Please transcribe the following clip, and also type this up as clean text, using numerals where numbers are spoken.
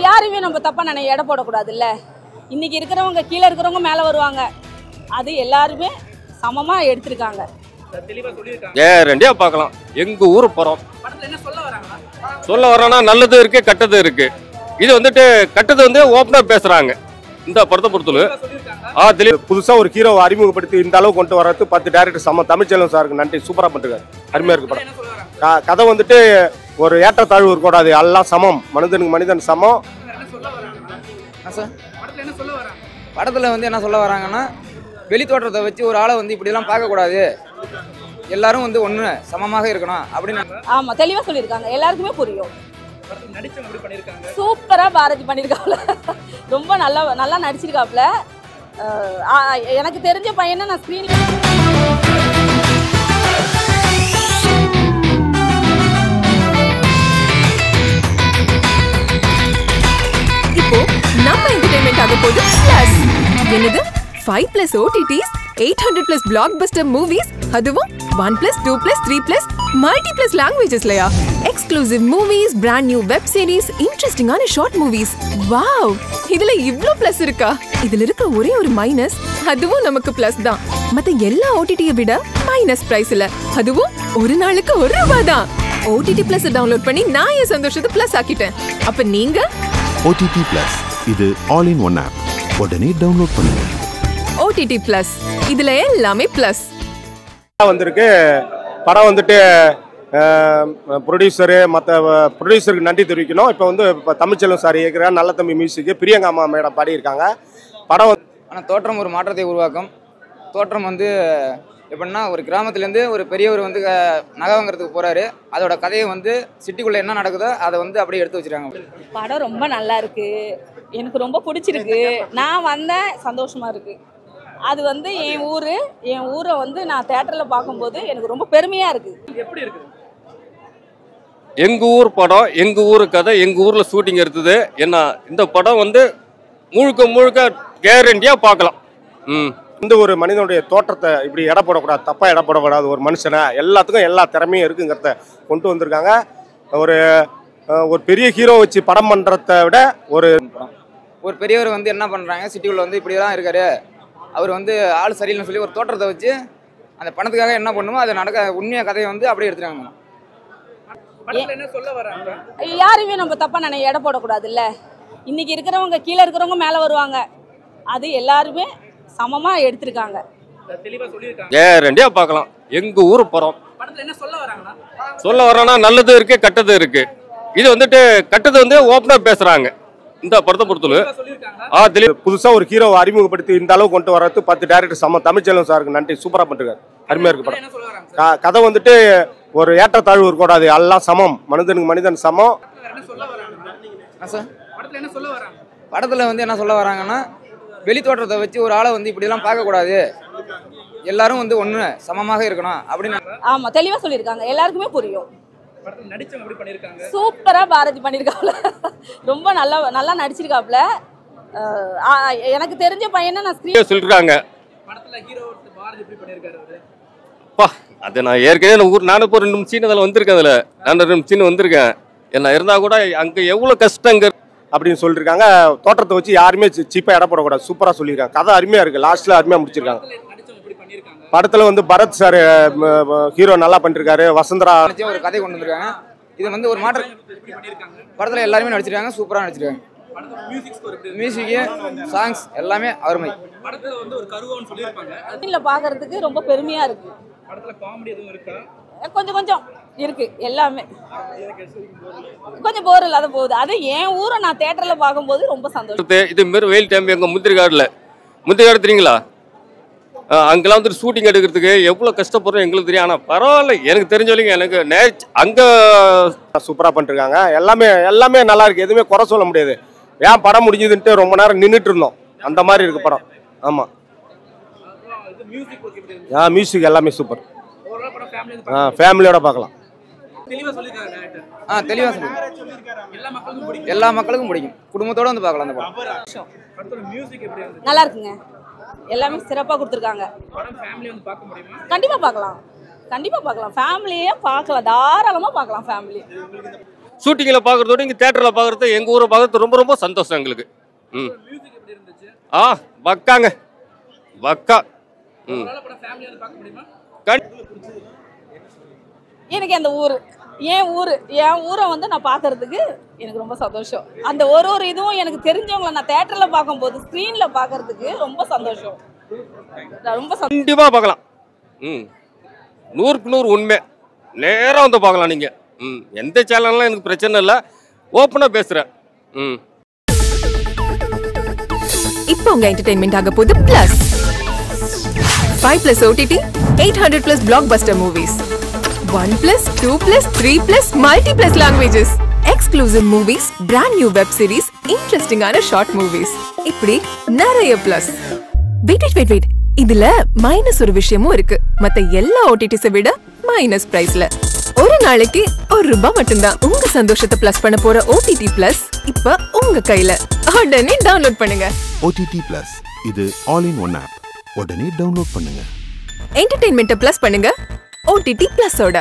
யாரையுமே நம்ம தப்பா எடை போடக்கூடாதுல்ல. இன்னைக்கு இருக்கிறவங்க கீழே இருக்கிறவங்க மேலே வருவாங்க, அது எல்லாருமே சமமா எடுத்திருக்காங்க. கேரண்டியா பார்க்கலாம். எங்க ஊர் படம் சொல்ல வரானா நல்லது இருக்கு கெட்டது இருக்கு. இது வந்துட்டு கெட்டது வந்து ஓப்பனா பேசுறாங்க இந்த படத்தை பொறுத்தவரை. புதுசா ஒரு ஹீரோ அறிமுகப்படுத்தி இந்த அளவு கொண்டு வரது 10 டைரக்டர் சம தமிழ்ச்செல்வன் சாருக்கு நன்றி. சூப்பரா பண்ணிருக்காரு, அருமையா இருக்கு படம். கதை வந்துட்டு ஒரு ஏற்றத்தாழ்வு இருக்கக்கூடாது, எல்லாம் சமம், மனிதனுக்கு மனிதன் சமம். படத்துல வந்து என்ன சொல்ல வராங்கன்னா, வெளி தோற்றத்தை வச்சு ஒரு ஆளை வந்து இப்படிலாம் பார்க்கக்கூடாது, எல்லாரும் வந்து ஒன்று சமமாக இருக்கணும் அப்படின்னு. ஆமா, தெளிவா சொல்லியிருக்காங்க, எல்லாருக்குமே புரியும். சூப்பரா பாரதி பண்ணிருக்காப்ல, ரொம்ப நல்லா நடிச்சிருக்காப்ல. எனக்கு தெரிஞ்ச பையனை நான் ஸ்கிரீன் இப்போ நம்ம என்டர்டெயின்மெண்ட் ஆக போகுது பிளஸ். என்னது 5+ OTTs, 800+ blockbuster movies, அதுவும் 1+, 2+, 3+ multi+ languagesலயா? Exclusive movies, brand new web series, இன்ட்ரெஸ்டிங்கான ஷார்ட் மூவிஸ். வாவ், இதுல இவ்ளோ பிளஸ் இருக்கா? இதுல இருக்க ஒரே ஒரு மைனஸ், அதுவும் நமக்கு பிளஸ் தான். மத்த எல்லா OTT-ய விட மைனஸ் பிரைஸ்ல, அதுவும் ஒரு நாளுக்கு ₹1 தான். OTT Plus டவுன்லோட் பண்ணி நான் என் சந்தோஷத்தை பிளஸ் ஆக்கிட்டேன். அப்ப நீங்க OTT Plus, இது ஆல் இன் ஒன் ஆப். உடனே டவுன்லோட் பண்ணுங்க. OTT Plus, இதுல எல்லாமே பிளஸ். வந்திருக்கு படம் வந்துட்டு ப்ரொடியூசரு மற்ற ப்ரொடியூசருக்கு நன்றி தெரிவிக்கணும். இப்போ வந்து தமிழ்ச்செல்வன் சார் இயக்குற நல்ல தம்பி மியூசிக்கு பிரியங்கா அம்மா மேடம் பாடியிருக்காங்க. படம் ஆனால் தோற்றம் ஒரு மாற்றத்தை உருவாக்கும். தோற்றம் வந்து எப்படின்னா, ஒரு கிராமத்துலேருந்து ஒரு பெரியவர் வந்து நகை வாங்குறதுக்கு போகிறாரு. அதோட கதையை வந்து சிட்டிக்குள்ளே என்ன நடக்குதோ அதை வந்து அப்படியே எடுத்து வச்சுருக்காங்க. படம் ரொம்ப நல்லா இருக்கு, எனக்கு ரொம்ப பிடிச்சிருக்கு. நான் வந்தேன், சந்தோஷமா இருக்கு. அது வந்து என் ஊரை வந்து நான் தியேட்டரில் பார்க்கும்போது எனக்கு ரொம்ப பெருமையாக இருக்குது. எப்படி இருக்குது? எங்க ஊர் படம், எங்க ஊர் கதை, எங்க ஊர்ல ஷூட்டிங் எடுத்தது. என்ன இந்த படம் வந்து முழுக்க கேரண்டியா பார்க்கலாம். இந்த ஒரு மனிதனுடைய தோற்றத்தை இப்படி எடை போடக்கூடாது, தப்பா எடை போடக்கூடாது. ஒரு மனுஷனை எல்லாத்துக்கும் எல்லா திறமையும் இருக்குங்கிறத கொண்டு வந்திருக்காங்க. ஒரு பெரிய ஹீரோ வச்சு படம் பண்றதை விட ஒரு பெரியவர் வந்து என்ன பண்றாங்க, சிட்டிக்குள்ள வந்து இப்படி தான் இருக்காரு, அவர் வந்து ஆள் சரியில்லைன்னு சொல்லி ஒரு தோற்றத்தை வச்சு அந்த பணத்துக்காக என்ன பண்ணுமோ அதை உண்மையா கதையை வந்து அப்படியே எடுத்துட்டாங்க. யாரையுமே நம்ம தப்பா எடை போடக்கூடாதுல்ல. இன்னைக்கு இருக்கிறவங்க கீழே இருக்கிறவங்க மேலே வருவாங்க, அது எல்லாருமே சமமா எடுத்திருக்காங்க. கேரண்டியா பார்க்கலாம். எங்க ஊர் படம் சொல்ல வரானா நல்லது இருக்கு கெட்டது இருக்கு. இது வந்துட்டு கெட்டது வந்து ஓப்பனா பேசுறாங்க இந்த படத்தை பொறுத்தவரை. புதுசா ஒரு ஹீரோ அறிமுகப்படுத்தி இந்த அளவு கொண்டு வரது 10 டைரக்டர் சம தமிழ்ச்செல்வன் சாருக்கு நன்றி. சூப்பரா பண்ணிருக்காரு, அருமையா இருக்கு படம். கதை வந்துட்டு ஒரு ஏற்றத்தாழ்வு இருக்கக்கூடாது, எல்லாம் சமம், மனிதனுக்கு மனிதன் சமம். படத்துல வந்து என்ன சொல்ல வராங்கன்னா, வெளி தோற்றத்தை வச்சு ஒரு ஆளை வந்து இப்படிலாம் பார்க்கக்கூடாது, எல்லாரும் வந்து ஒன்று சமமாக இருக்கணும் அப்படின்னு. ஆமா, தெளிவா சொல்லியிருக்காங்க, எல்லாருக்குமே புரியும். சூப்பரா பாரதி பண்ணிருக்காப்ல, ரொம்ப நல்லா நடிச்சிருக்காப்ல. எனக்கு தெரிஞ்ச பையனை நான் ஸ்கிரீன் சொல்லிருக்காங்க. அது நான் ஏற்கனவே நானும் இப்போ 2 சீன் அதில் வந்திருக்கேன். அதில் நான் 2 சீன் வந்திருக்கேன். என்ன இருந்தால் கூட அங்கே எவ்வளோ கஷ்டங்க அப்படின்னு சொல்லியிருக்காங்க. தோற்றத்தை வச்சு யாருமே சீப்பாக எடை போடக்கூடாது. சூப்பராக சொல்லியிருக்காங்க. கதை அருமையாக இருக்குது, லாஸ்ட்டில் அருமையாக முடிச்சிருக்காங்க. படத்தில் வந்து பரத் சார் ஹீரோ நல்லா பண்ணிருக்காரு. வசந்தரா ஒரு கதை கொண்டு வந்திருக்காங்க. இது வந்து ஒரு மாற்றம். படத்தில் எல்லாருமே நடிச்சிருக்காங்க, சூப்பராக நடிச்சிருக்காங்க. மியூசிக்கு, சாங்ஸ் எல்லாமே அருமை. பார்க்கறதுக்கு ரொம்ப பெருமையா இருக்கு. கொஞ்சம் இருக்கு, எல்லாமே கொஞ்சம் போர் இல்லாத போகுது. அது என் ஊரை நான் தியேட்டர்ல பார்க்கும்போது ரொம்ப சந்தோஷம். இது மாரி வெயில் டைம் எங்க முந்திரிக்காடு தெரியுங்களா, அங்கெல்லாம் வந்துட்டு ஷூட்டிங் எடுக்கிறதுக்கு எவ்வளோ கஷ்டப்படுறோம் எங்களுக்கு தெரியும். ஆனால் பரவாயில்ல, எனக்கு தெரிஞ்ச வரைக்கும் எனக்கு அங்கே சூப்பராக பண்ணிருக்காங்க. எல்லாமே நல்லா இருக்கு, எதுவுமே குறை சொல்ல முடியாது. ஏன் படம் முடிஞ்சதுன்ட்டு ரொம்ப நேரம் நின்றுட்டு இருந்தோம், அந்த மாதிரி இருக்கு படம். ஆமாம், மியூசிக் எல்லாமே சூப்பர். ஃபேமிலியோட பார்க்கலாம். தெளிவா சொல்லுங்க. எல்லா மக்களுக்கும் பிடிக்கும், குடும்பத்தோட வந்து பார்க்கலாம் அந்த படம். நல்லா இருக்குங்க, எல்லாமே சிறப்பாக கொடுத்துருக்காங்க. கண்டிப்பாக பார்க்கலாம், ஃபேமிலியே பார்க்கலாம், தாராளமாக பார்க்கலாம் ஃபேமிலி. ஷூட்டிங்கில் பார்க்குறதோட இங்கே தேட்டரில் பார்க்குறது எங்கள் ஊரை பார்க்குறது ரொம்ப ரொம்ப சந்தோஷம் எங்களுக்கு. ம் பக்காங்க பக்கா. ம் எனக்கு அந்த ஊர் என் ஊரை வந்து நான் பார்க்கறதுக்கு எனக்கு ரொம்ப சந்தோஷம். அந்த ஒரு இதுவும் எனக்கு தெரிஞ்சவங்கள நான் தேட்டரில் பார்க்கும்போது ஸ்க்ரீனில் பார்க்கறதுக்கு ரொம்ப சந்தோஷம். ரொம்ப கண்டிப்பாக பார்க்கலாம். 100க்கு 100 உண்மை. நேராக வந்து பார்க்கலாம் நீங்கள். எந்த சேனல்லாம் எனக்கு பிரச்சனை இல்லை, ஓப்பனாக பேசுகிறேன். இப்போ உங்க என்டர்டெயின்மெண்ட் ஆக போகுது plus 5+ OTT 800+ blockbuster movies 1+, 2+, 3+, multi+ languages exclusive movies, brand new web series, interesting ஆன short movies இப்படி நிறைய பிளஸ். வெயிட் இதுல மைனஸ் ஒரு விஷயமும் இருக்கு. மத்த எல்லா OTTs விட மைனஸ் பிரைஸ்ல ஒரு நாளைக்கு ₹1 மட்டும்தான். உங்க சந்தோஷத்தை பிளஸ் பண்ண போற OTT Plus இப்ப உங்க கையில. உடனே டவுன்லோட் பண்ணுங்க. OTT Plus இது ஆல் இன் ஒன் ஆப். உடனே டவுன்லோட் பண்ணுங்க. என்டர்டெயின்மெண்ட்டை பிளஸ் பண்ணுங்க OTT Plus ஓட.